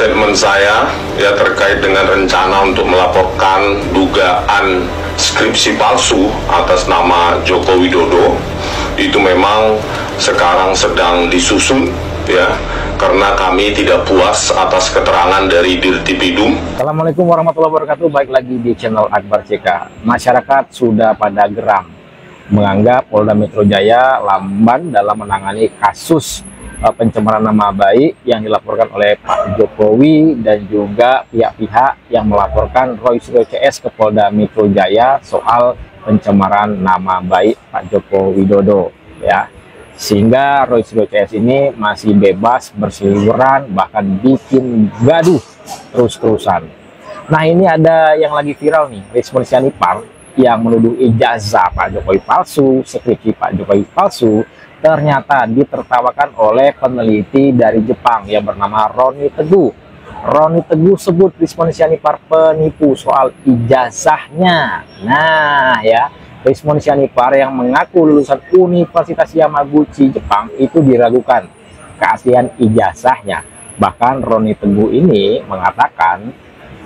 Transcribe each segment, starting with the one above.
statement saya ya terkait dengan rencana untuk melaporkan dugaan skripsi palsu atas nama Joko Widodo itu memang sekarang sedang disusun ya, karena kami tidak puas atas keterangan dari Dirtipidum. Assalamualaikum warahmatullahi wabarakatuh. Baik lagi di channel Akbar CK. Masyarakat sudah pada geram menganggap Polda Metro Jaya lamban dalam menangani kasus pencemaran nama baik yang dilaporkan oleh Pak Jokowi dan juga pihak-pihak yang melaporkan Roy Suryo CS ke Polda Metro Jaya soal pencemaran nama baik Pak Joko Widodo ya. Sehingga Roy Suryo CS ini masih bebas berseliweran, bahkan bikin gaduh terus-terusan. Nah, ini ada yang lagi viral nih, Rizwan Syahipar yang menuduh ijazah Pak Jokowi palsu, skripsi Pak Jokowi palsu, ternyata ditertawakan oleh peneliti dari Jepang yang bernama Roni Teguh. Roni Teguh sebut Rizwan Syahipar penipu soal ijazahnya. Nah ya, Rizwan Syahipar yang mengaku lulusan Universitas Yamaguchi Jepang itu diragukan keaslian ijazahnya. Bahkan Roni Teguh ini mengatakan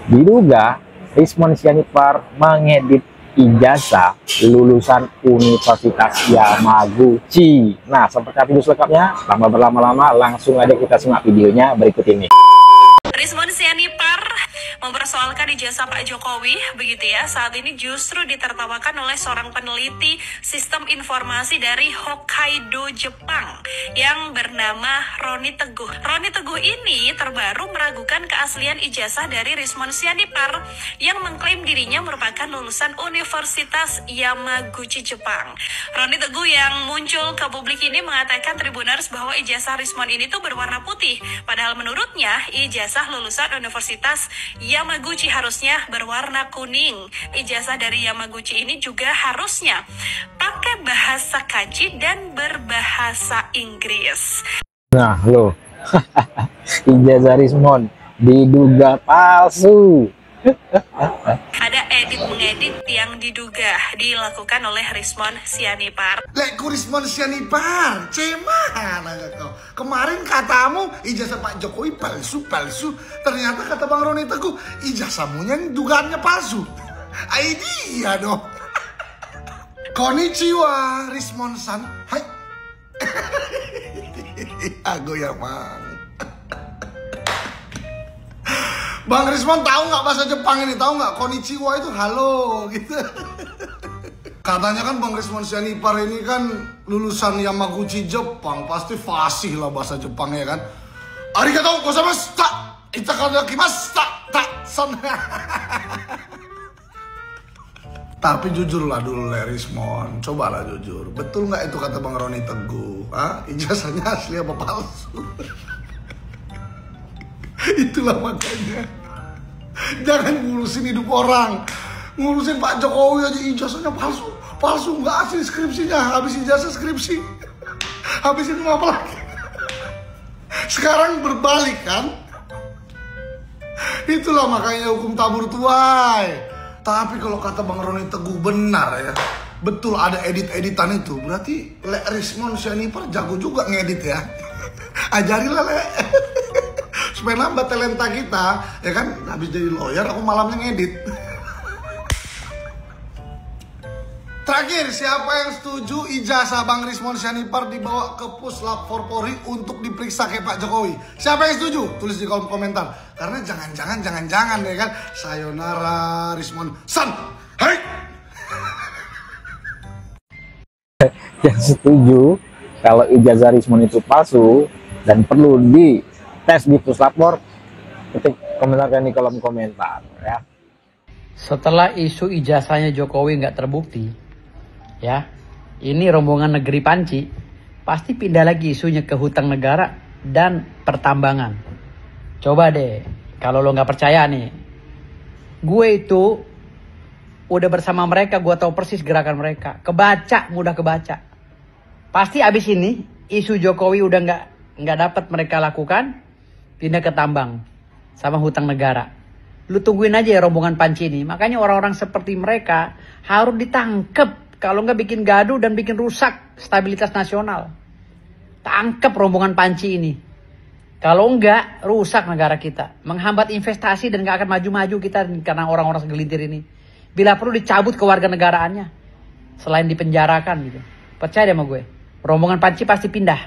diduga Rizwan Syahipar mengedit ijazah lulusan Universitas Yamaguchi. Nah, seperti apa video selengkapnya? Tanpa berlama-lama, langsung aja kita simak videonya berikut ini. Rizwan Syahipar mempersoalkan ijazah Pak Jokowi, begitu ya. Saat ini justru ditertawakan oleh seorang peneliti sistem informasi dari Hokkaido, Jepang, yang bernama Roni Teguh. Roni Teguh ini terbaru meragukan keaslian ijazah dari Rizwan Syahipar yang mengklaim dirinya merupakan lulusan Universitas Yamaguchi, Jepang. Roni Teguh yang muncul ke publik ini mengatakan Tribuners bahwa ijazah Rizwan ini tuh berwarna putih, padahal menurutnya ijazah lulusan Universitas Yamaguchi harusnya berwarna kuning. Ijazah dari Yamaguchi ini juga harusnya pakai bahasa kanji dan berbahasa Inggris. Nah, loh. Ijazah Rizwan diduga palsu. Ada edit-mengedit yang diduga dilakukan oleh Rizwan Syahipar. Lekku Rizwan Syahipar, cemana kau? Kemarin katamu ijazah Pak Jokowi palsu. Ternyata kata Bang Roni Teguh, ijazahmu yang dugaannya palsu. Idea dong. Konnichiwa, Rizwan-san. Hai. Aku ya, Bang. Bang Rizwan tahu nggak bahasa Jepang ini? Tahu nggak? Konnichiwa itu halo gitu. Katanya kan Bang Rizwan Syahipar ini kan lulusan Yamaguchi Jepang, pasti fasih lah bahasa Jepang ya kan. Arigatou gozaimashita, itadakimasu, san. Tapi jujur lah dulu Rizwan, cobalah jujur. Betul nggak itu kata Bang Roni Teguh? Hah? Ijazahnya asli apa palsu? Itulah makanya jangan ngurusin hidup orang, ngurusin Pak Jokowi aja ijazahnya palsu nggak asli skripsinya. Habis ijazah skripsi, habis itu apa lagi? Sekarang berbalik kan? Itulah makanya hukum tabur tuai. Tapi kalau kata Bang Roni Teguh benar ya, betul ada edit-editan itu, berarti Rizwan Syahipar jago juga ngedit ya. Ajarilah supaya nambah talenta kita, ya kan? Habis jadi lawyer, aku malamnya ngedit. Terakhir, siapa yang setuju ijazah Bang Rizwan Syahipar dibawa ke Puslap Polri untuk diperiksa kayak Pak Jokowi? Siapa yang setuju? Tulis di kolom komentar. Karena jangan ya kan? Sayonara Rizwan-san. Hai. Yang setuju kalau ijazah Rizwan itu palsu dan perlu tes di Puslapor, ketik komentar di kolom komentar ya. Setelah isu ijazahnya Jokowi nggak terbukti, ya, ini rombongan negeri panci pasti pindah lagi isunya ke hutang negara dan pertambangan. Coba deh, kalau lo nggak percaya nih, gue itu udah bersama mereka, gue tahu persis gerakan mereka, mudah kebaca. Pasti abis ini isu Jokowi udah nggak dapat mereka lakukan, pindah ke tambang sama hutang negara. Lu tungguin aja ya rombongan panci ini. Makanya orang-orang seperti mereka harus ditangkep. Kalau nggak bikin gaduh dan bikin rusak stabilitas nasional. Tangkep rombongan panci ini. Kalau enggak, rusak negara kita. Menghambat investasi dan gak akan maju-maju kita karena orang-orang segelintir ini. Bila perlu dicabut kewarganegaraannya. Selain dipenjarakan gitu. Percaya deh sama gue. Rombongan Panci pasti pindah.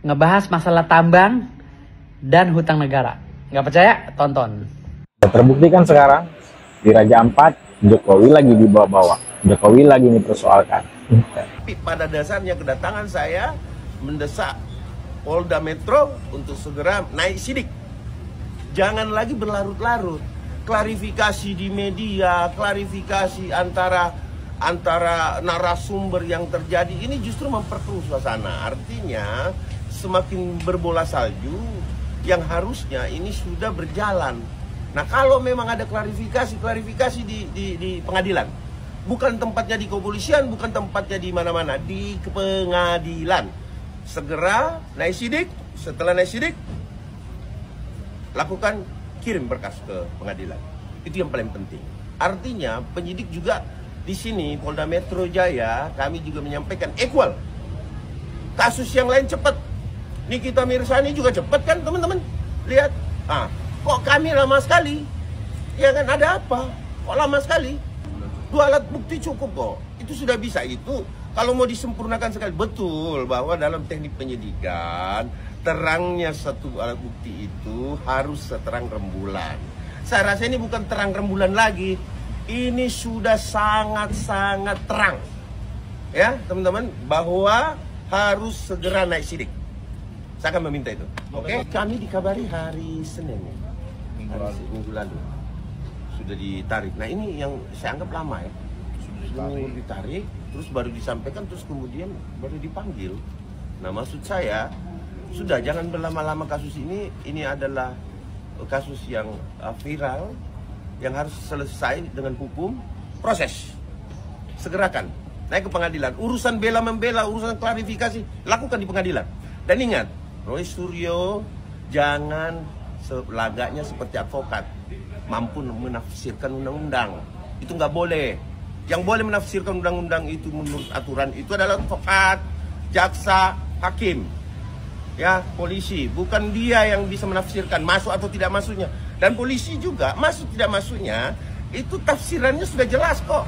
Ngebahas masalah tambang dan hutang negara. Gak percaya? Tonton. Terbukti kan sekarang di Raja Ampat, Jokowi lagi dibawa-bawa. Jokowi lagi dipersoalkan. Tapi pada dasarnya kedatangan saya mendesak Polda Metro untuk segera naik sidik. Jangan lagi berlarut-larut. Klarifikasi di media, klarifikasi antara narasumber yang terjadi ini justru memperkeruh suasana. Artinya semakin berbola salju yang harusnya ini sudah berjalan. Nah, kalau memang ada klarifikasi di pengadilan. Bukan tempatnya di kepolisian, bukan tempatnya di mana-mana, di pengadilan. Segera naik sidik, setelah naik sidik lakukan kirim berkas ke pengadilan. Itu yang paling penting. Artinya penyidik juga di sini Polda Metro Jaya kami juga menyampaikan equal. Kasus yang lain cepat. Nikita Mirzani juga cepat kan teman-teman? Lihat. Kok kami lama sekali? Ya kan, ada apa? Kok lama sekali? 2 alat bukti cukup kok. Itu sudah bisa. Itu kalau mau disempurnakan sekali, betul bahwa dalam teknik penyidikan terangnya satu alat bukti itu harus seterang rembulan. Saya rasa ini bukan terang rembulan lagi, ini sudah sangat-sangat terang, ya teman-teman, bahwa harus segera naik sidik. Saya akan meminta itu. Oke? Kami dikabari hari Senin, minggu lalu sudah ditarik. Nah ini yang saya anggap lama ya. Sudah ditarik, terus baru disampaikan, terus kemudian baru dipanggil. Nah maksud saya, sudah jangan berlama-lama kasus ini. Ini adalah kasus yang viral, yang harus selesai dengan hukum, proses. Segerakan, naik ke pengadilan. Urusan bela-membela, urusan klarifikasi, lakukan di pengadilan. Dan ingat, Roy Suryo jangan lagaknya seperti advokat, mampu menafsirkan undang-undang. Itu nggak boleh. Yang boleh menafsirkan undang-undang itu menurut aturan itu adalah advokat, jaksa, hakim, ya, polisi. Bukan dia yang bisa menafsirkan masuk atau tidak masuknya. Dan polisi juga masuk tidak masuknya itu tafsirannya sudah jelas kok.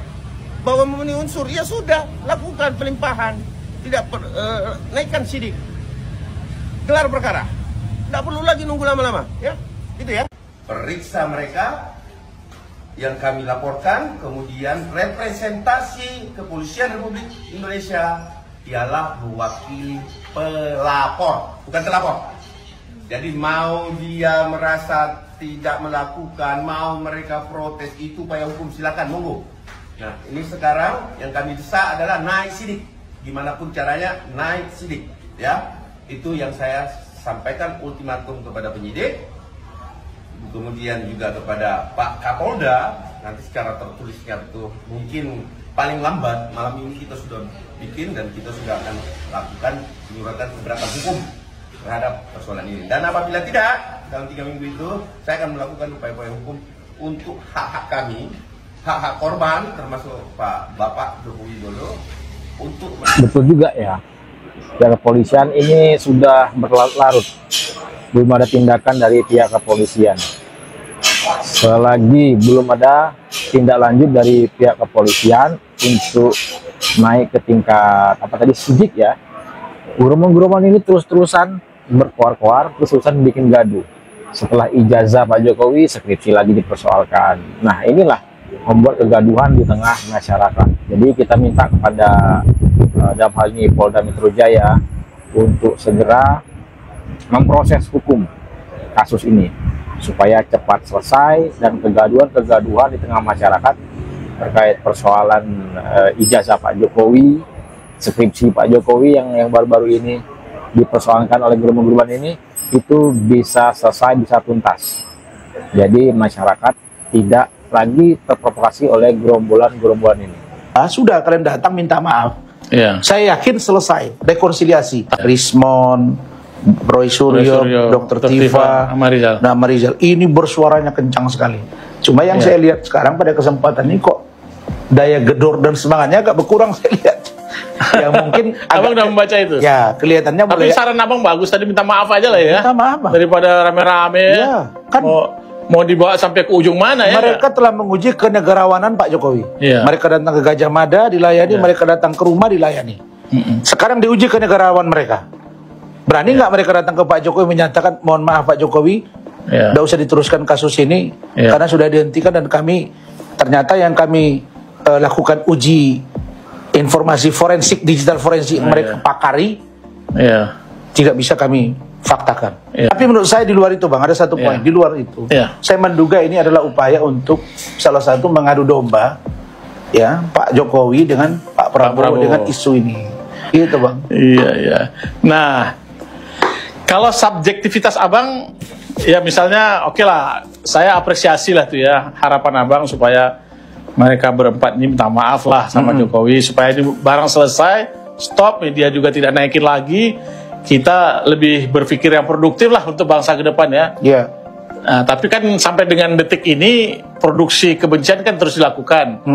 Bahwa memenuhi unsur, ya sudah, lakukan pelimpahan, tidak naikkan sidik, gelar perkara. Tidak perlu lagi nunggu lama-lama, ya, itu ya. Periksa mereka yang kami laporkan, kemudian representasi Kepolisian Republik Indonesia ialah mewakili pelapor, bukan terlapor. Jadi mau dia merasa tidak melakukan, mau mereka protes, itu upaya hukum, silakan, monggo. Nah ini sekarang yang kami desak adalah naik sidik, gimana pun caranya naik sidik, ya. Itu yang saya sampaikan ultimatum kepada penyidik. Kemudian juga kepada Pak Kapolda, nanti secara tertulisnya itu mungkin paling lambat malam ini kita sudah bikin dan kita sudah akan lakukan penyuratan keberatan hukum terhadap persoalan ini. Dan apabila tidak, dalam 3 minggu itu saya akan melakukan upaya-upaya hukum untuk hak-hak kami, hak-hak korban, termasuk Bapak Joko Widodo, untuk... Betul juga ya, pihak kepolisian ini sudah berlarut-larut, belum ada tindakan dari pihak kepolisian. Selagi belum ada tindak lanjut dari pihak kepolisian untuk naik ke tingkat sidik ya, gerombolan ini terus-terusan berkoar-koar, terus-terusan bikin gaduh. Setelah ijazah Pak Jokowi, skripsi lagi dipersoalkan. Nah inilah membuat kegaduhan di tengah masyarakat. Jadi kita minta kepada dalam hal ini Polda Metro Jaya untuk segera memproses hukum kasus ini supaya cepat selesai, dan kegaduhan di tengah masyarakat terkait persoalan ijazah Pak Jokowi, skripsi Pak Jokowi yang baru-baru ini dipersoalkan oleh gerombolan ini, itu bisa selesai, bisa tuntas. Jadi masyarakat tidak lagi terprovokasi oleh gerombolan ini. Sudah kalian datang minta maaf. Yeah. Saya yakin selesai rekonsiliasi. Rismon, Roy Suryo, Dr. Tifa, nama Rizal. Ini bersuaranya kencang sekali. Cuma yang saya lihat sekarang pada kesempatan ini kok daya gedor dan semangatnya agak berkurang saya lihat. yang mungkin Abang udah membaca itu? Ya, kelihatannya tapi boleh. saran abang bagus tadi, minta maaf aja lah ya. Minta maaf, Bang. Daripada rame-rame Ya, kan mau dibawa sampai ke ujung mana ya? mereka telah menguji kenegarawanan Pak Jokowi. Iya. Mereka datang ke Gajah Mada dilayani, mereka datang ke rumah dilayani. Sekarang diuji kenegarawanan mereka. Berani nggak mereka datang ke Pak Jokowi menyatakan, mohon maaf Pak Jokowi, nggak usah diteruskan kasus ini karena sudah dihentikan, dan kami ternyata yang kami lakukan uji informasi forensik, digital forensik mereka pakari, tidak bisa kami faktakan. Tapi menurut saya di luar itu, Bang, ada satu poin di luar itu. Saya menduga ini adalah upaya untuk salah satu mengadu domba ya Pak Jokowi dengan Pak Prabowo dengan isu ini. Gitu, Bang. Iya. Nah, kalau subjektivitas abang, ya misalnya oke lah, saya apresiasi lah tuh ya harapan abang supaya mereka berempat ini minta maaf lah sama Jokowi, supaya ini barang selesai, stop, media juga tidak naikin lagi, kita lebih berpikir yang produktif lah untuk bangsa ke depan ya. Iya. Nah, tapi kan sampai dengan detik ini produksi kebencian kan terus dilakukan.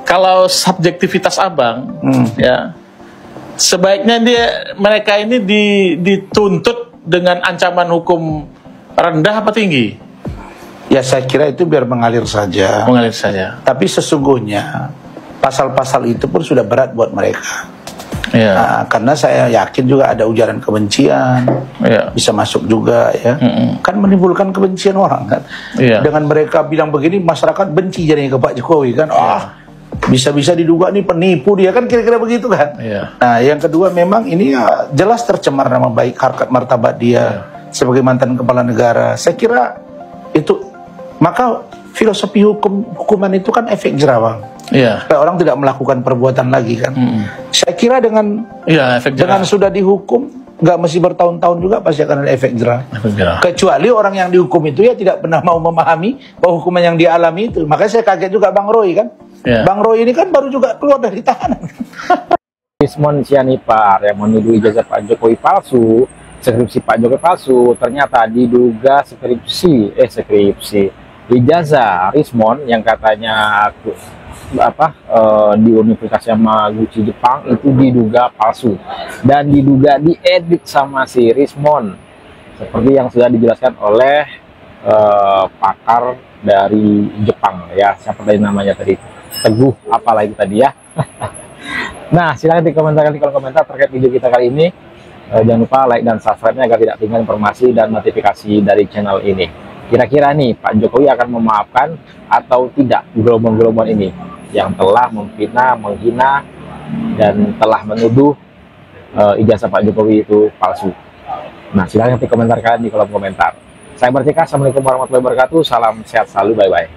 Kalau subjektivitas abang, ya sebaiknya mereka ini dituntut dengan ancaman hukum rendah apa tinggi? Ya saya kira itu biar mengalir saja. Mengalir saja. Tapi sesungguhnya pasal-pasal itu pun sudah berat buat mereka. Nah, karena saya yakin juga ada ujaran kebencian, bisa masuk juga ya. Kan menimbulkan kebencian orang kan. Dengan mereka bilang begini, masyarakat benci jadinya ke Pak Jokowi kan. Bisa-bisa diduga nih penipu dia kan, kira-kira begitu kan. Nah, yang kedua memang ini ya jelas tercemar nama baik, harkat martabat dia sebagai mantan kepala negara. Saya kira itu, maka filosofi hukuman itu kan efek jerah, Bang. Supaya orang tidak melakukan perbuatan lagi kan. Saya kira dengan dengan sudah dihukum, nggak mesti bertahun-tahun juga pasti akan ada efek jerah. Kecuali orang yang dihukum itu ya tidak pernah mau memahami bahwa hukuman yang dialami itu. Makanya saya kaget juga Bang Roy kan. Bang Roy ini kan baru juga keluar dari tahanan. Rismon Sianipar yang menuduh ijazah Pak Jokowi palsu, skripsi Pak Jokowi palsu, ternyata diduga skripsi ijazah Rismon yang katanya di Universitas Yamaguchi Jepang itu diduga palsu dan diduga diedit sama si Rismon, seperti yang sudah dijelaskan oleh pakar dari Jepang ya, siapa tadi namanya tadi, Teguh apalagi tadi ya. Nah, silahkan dikomentarkan di kolom komentar terkait video kita kali ini. Jangan lupa like dan subscribe-nya agar tidak ketinggalan informasi dan notifikasi dari channel ini. Kira-kira nih Pak Jokowi akan memaafkan atau tidak gelombang-gelombang ini yang telah menghina dan telah menuduh ijazah Pak Jokowi itu palsu. Nah, silahkan dikomentarkan di kolom komentar. Saya Akbar CK, assalamualaikum warahmatullahi wabarakatuh, salam sehat selalu, bye-bye.